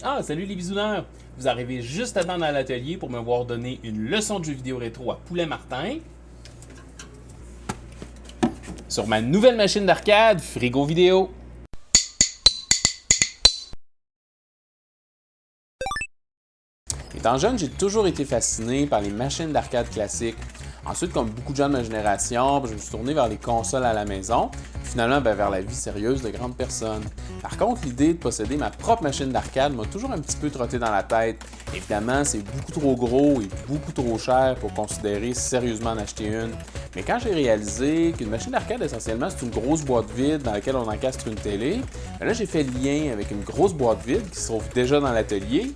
Ah, salut les bisouneurs! Vous arrivez juste à temps dans l'atelier pour me voir donner une leçon de jeux vidéo rétro à Poulet Martin sur ma nouvelle machine d'arcade Frigo Vidéo. Étant jeune, j'ai toujours été fasciné par les machines d'arcade classiques. Ensuite, comme beaucoup de gens de ma génération, je me suis tourné vers les consoles à la maison, finalement vers la vie sérieuse de grandes personnes. Par contre, l'idée de posséder ma propre machine d'arcade m'a toujours un petit peu trotté dans la tête. Évidemment, c'est beaucoup trop gros et beaucoup trop cher pour considérer sérieusement en acheter une. Mais quand j'ai réalisé qu'une machine d'arcade, essentiellement, c'est une grosse boîte vide dans laquelle on encastre une télé, là, j'ai fait le lien avec une grosse boîte vide qui se trouve déjà dans l'atelier,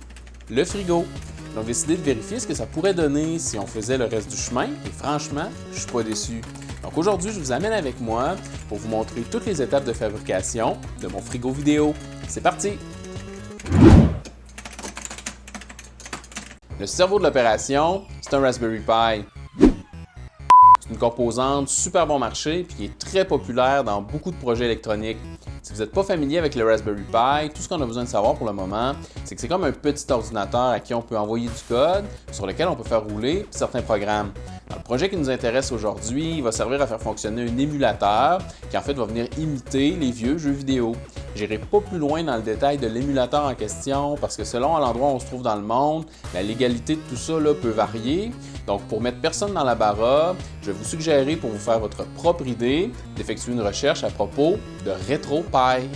le frigo. J'ai donc décidé de vérifier ce que ça pourrait donner si on faisait le reste du chemin, et franchement, je suis pas déçu. Donc aujourd'hui, je vous amène avec moi pour vous montrer toutes les étapes de fabrication de mon frigo vidéo. C'est parti! Le cerveau de l'opération, c'est un Raspberry Pi. C'est une composante super bon marché et qui est très populaire dans beaucoup de projets électroniques. Si vous n'êtes pas familier avec le Raspberry Pi, tout ce qu'on a besoin de savoir pour le moment, c'est que c'est comme un petit ordinateur à qui on peut envoyer du code, sur lequel on peut faire rouler certains programmes. Dans le projet qui nous intéresse aujourd'hui, il va servir à faire fonctionner un émulateur qui en fait va venir imiter les vieux jeux vidéo. Je n'irai pas plus loin dans le détail de l'émulateur en question parce que selon l'endroit où on se trouve dans le monde, la légalité de tout ça peut varier. Donc pour mettre personne dans la barre, je vais vous suggérer pour vous faire votre propre idée d'effectuer une recherche à propos de RetroPie.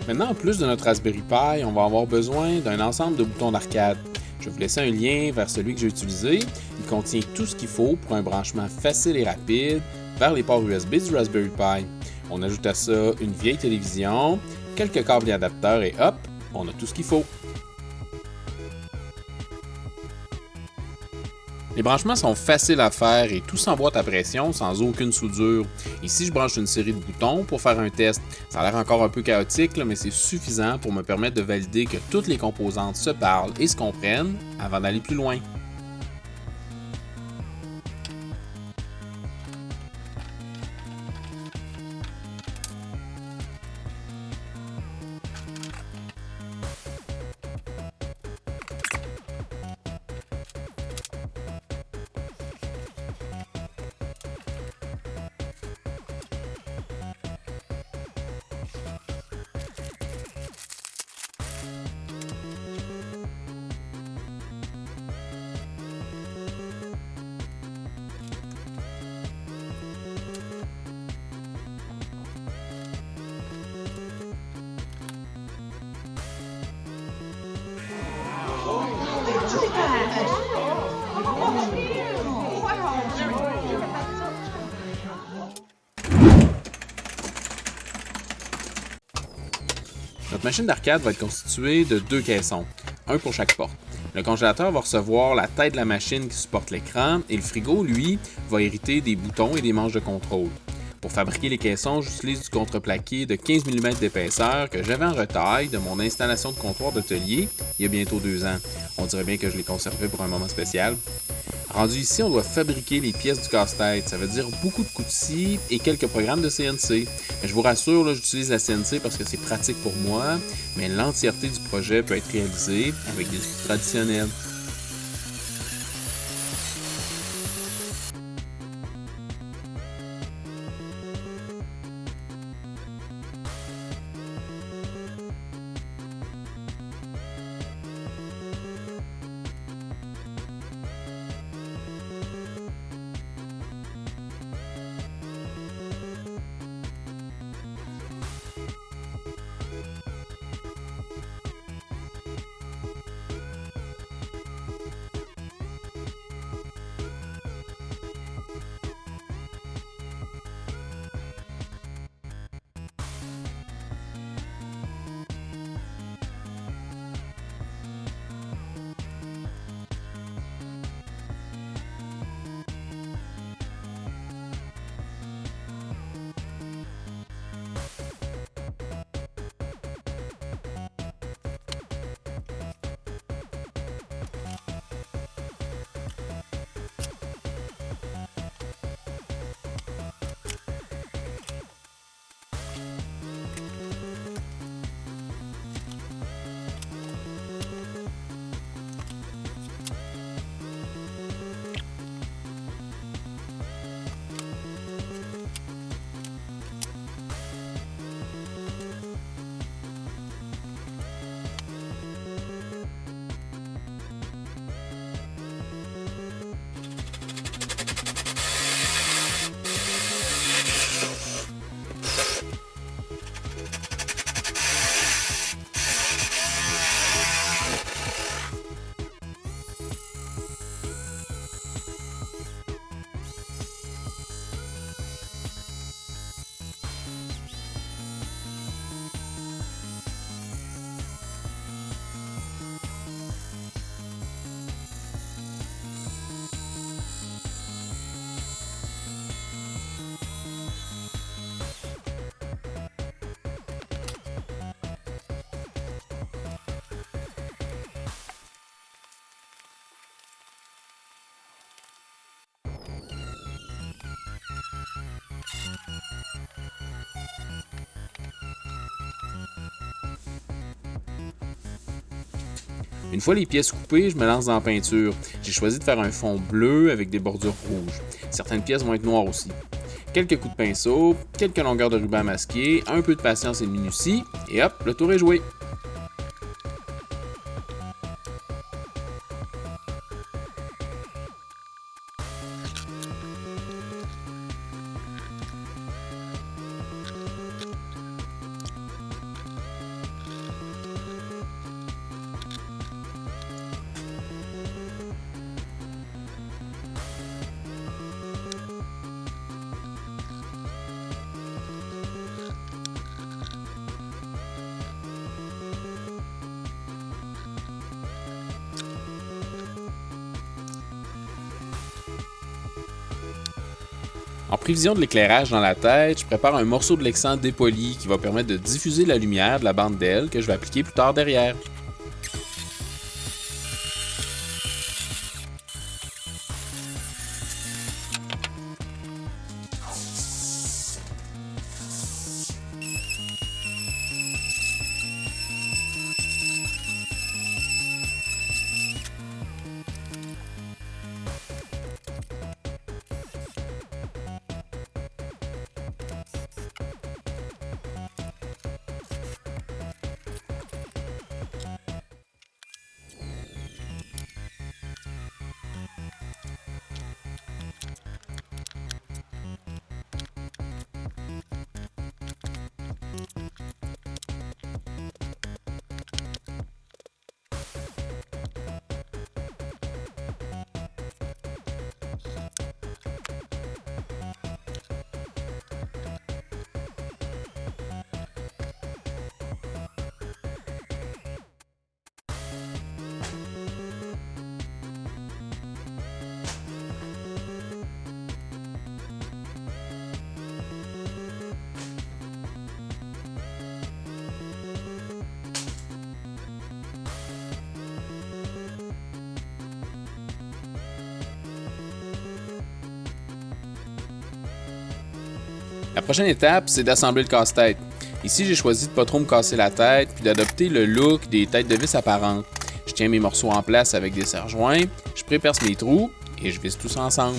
Maintenant, en plus de notre Raspberry Pi, on va avoir besoin d'un ensemble de boutons d'arcade. Je vais vous laisser un lien vers celui que j'ai utilisé. Il contient tout ce qu'il faut pour un branchement facile et rapide vers les ports USB du Raspberry Pi. On ajoute à ça une vieille télévision, quelques câbles et adapteurs et hop, on a tout ce qu'il faut. Les branchements sont faciles à faire et tout s'emboîte à pression sans aucune soudure. Ici, je branche une série de boutons pour faire un test. Ça a l'air encore un peu chaotique, mais c'est suffisant pour me permettre de valider que toutes les composantes se parlent et se comprennent avant d'aller plus loin. Notre machine d'arcade va être constituée de deux caissons, un pour chaque porte. Le congélateur va recevoir la tête de la machine qui supporte l'écran et le frigo, lui, va hériter des boutons et des manches de contrôle. Pour fabriquer les caissons, j'utilise du contreplaqué de 15 mm d'épaisseur que j'avais en retaille de mon installation de comptoir d'atelier il y a bientôt 2 ans. On dirait bien que je l'ai conservé pour un moment spécial. Rendu ici, on doit fabriquer les pièces du casse-tête. Ça veut dire beaucoup de coups de scie et quelques programmes de CNC. Mais je vous rassure, là, j'utilise la CNC parce que c'est pratique pour moi, mais l'entièreté du projet peut être réalisée avec des outils traditionnels. Une fois les pièces coupées, je me lance dans la peinture. J'ai choisi de faire un fond bleu avec des bordures rouges. Certaines pièces vont être noires aussi. Quelques coups de pinceau, quelques longueurs de ruban masqué, un peu de patience et de minutie, et hop, le tour est joué. En prévision de l'éclairage dans la tête, je prépare un morceau de Lexan dépoli qui va permettre de diffuser la lumière de la bande d'aile que je vais appliquer plus tard derrière. La prochaine étape, c'est d'assembler le casse-tête. Ici, j'ai choisi de pas trop me casser la tête puis d'adopter le look des têtes de vis apparentes. Je tiens mes morceaux en place avec des serre-joints, je préperce mes trous et je visse tous ensemble.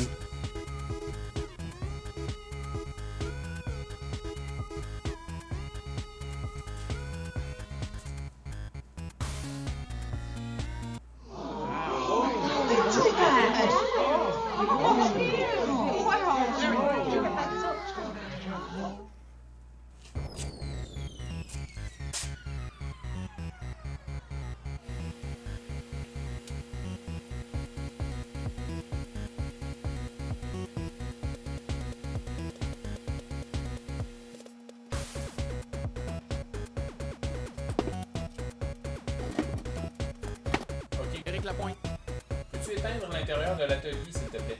Ok, Eric Lapointe, peux-tu éteindre l'intérieur de l'atelier, s'il te plaît?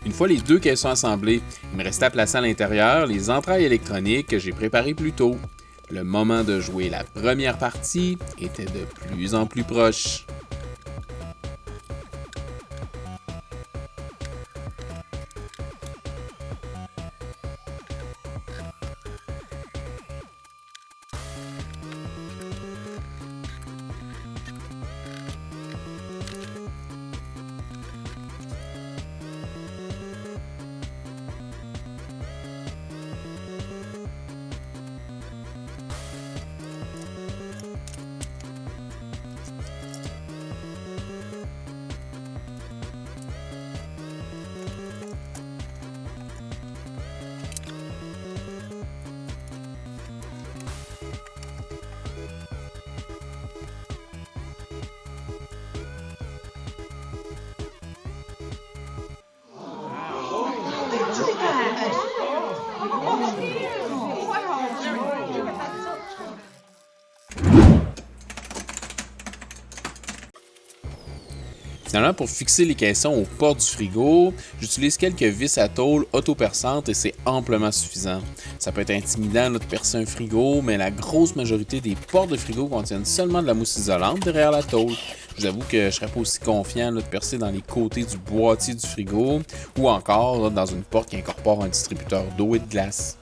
Une fois les deux caissons assemblés, il me restait à placer à l'intérieur les entrailles électroniques que j'ai préparées plus tôt. Le moment de jouer la première partie était de plus en plus proche. Finalement, pour fixer les caissons aux portes du frigo, j'utilise quelques vis à tôle auto-perçantes et c'est amplement suffisant. Ça peut être intimidant de percer un frigo, mais la grosse majorité des portes de frigo contiennent seulement de la mousse isolante derrière la tôle. Je vous avoue que je serais pas aussi confiant là, de percer dans les côtés du boîtier du frigo ou encore là, dans une porte qui incorpore un distributeur d'eau et de glace.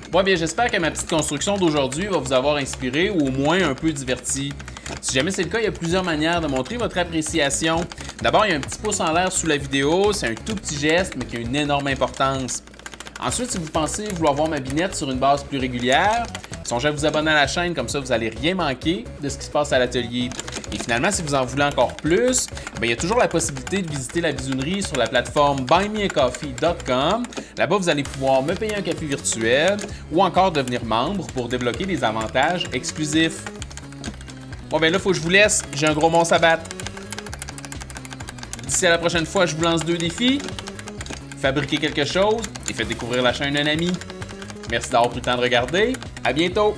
Bon, bien, j'espère que ma petite construction d'aujourd'hui va vous avoir inspiré ou au moins un peu diverti. Si jamais c'est le cas, il y a plusieurs manières de montrer votre appréciation. D'abord, il y a un petit pouce en l'air sous la vidéo, c'est un tout petit geste mais qui a une énorme importance. Ensuite, si vous pensez vouloir voir ma binette sur une base plus régulière, songez à vous abonner à la chaîne, comme ça vous n'allez rien manquer de ce qui se passe à l'atelier. Et finalement, si vous en voulez encore plus, il y a toujours la possibilité de visiter la bisounerie sur la plateforme buymeacoffee.com. Là-bas, vous allez pouvoir me payer un café virtuel ou encore devenir membre pour débloquer des avantages exclusifs. Bon, ben là, il faut que je vous laisse. J'ai un gros monstre à battre. D'ici à la prochaine fois, je vous lance 2 défis. Fabriquez quelque chose et faites découvrir la chaîne à un ami. Merci d'avoir pris le temps de regarder. À bientôt!